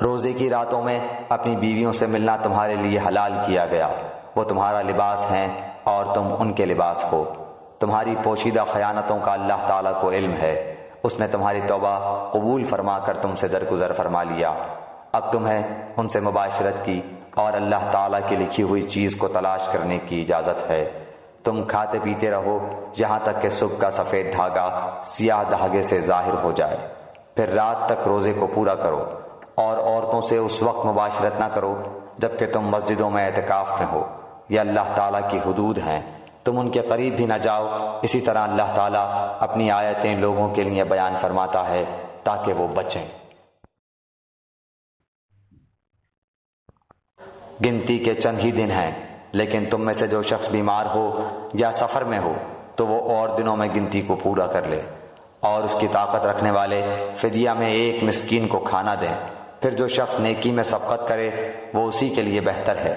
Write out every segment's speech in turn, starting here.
روزے کی راتوں میں اپنی بیویوں سے ملنا تمہارے لیے حلال کیا گیا، وہ تمہارا لباس ہیں اور تم ان کے لباس ہو۔ تمہاری پوشیدہ خیانتوں کا اللہ تعالیٰ کو علم ہے، اس نے تمہاری توبہ قبول فرما کر تم سے درگزر فرما لیا۔ اب تمہیں ان سے مباشرت کی اور اللہ تعالیٰ کی لکھی ہوئی چیز کو تلاش کرنے کی اجازت ہے۔ تم کھاتے پیتے رہو یہاں تک کہ صبح کا سفید دھاگا سیاہ دھاگے سے ظاہر ہو جائے، پھر رات تک روزے کو پورا کرو، اور عورتوں سے اس وقت مباشرت نہ کرو جب کہ تم مسجدوں میں اعتکاف میں ہو۔ یہ اللہ تعالیٰ کی حدود ہیں، تم ان کے قریب بھی نہ جاؤ۔ اسی طرح اللہ تعالیٰ اپنی آیتیں لوگوں کے لیے بیان فرماتا ہے تاکہ وہ بچیں۔ گنتی کے چند ہی دن ہیں، لیکن تم میں سے جو شخص بیمار ہو یا سفر میں ہو تو وہ اور دنوں میں گنتی کو پورا کر لے، اور اس کی طاقت رکھنے والے فدیہ میں ایک مسکین کو کھانا دیں۔ پھر جو شخص نیکی میں سبقت کرے وہ اسی کے لیے بہتر ہے،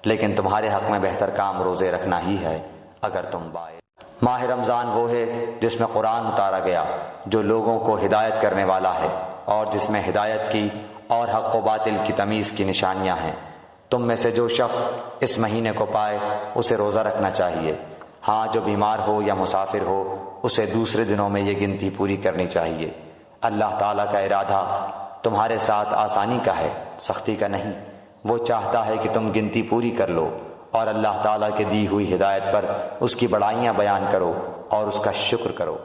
لیکن تمہارے حق میں بہتر کام روزے رکھنا ہی ہے اگر تم باعث۔ ماہ رمضان وہ ہے جس میں قرآن اتارا گیا، جو لوگوں کو ہدایت کرنے والا ہے، اور جس میں ہدایت کی اور حق و باطل کی تمیز کی نشانیاں ہیں۔ تم میں سے جو شخص اس مہینے کو پائے اسے روزہ رکھنا چاہیے، ہاں جو بیمار ہو یا مسافر ہو اسے دوسرے دنوں میں یہ گنتی پوری کرنی چاہیے۔ اللہ تعالیٰ کا ارادہ تمہارے ساتھ آسانی کا ہے، سختی کا نہیں۔ وہ چاہتا ہے کہ تم گنتی پوری کر لو، اور اللہ تعالیٰ کے دی ہوئی ہدایت پر اس کی بڑائیاں بیان کرو اور اس کا شکر کرو۔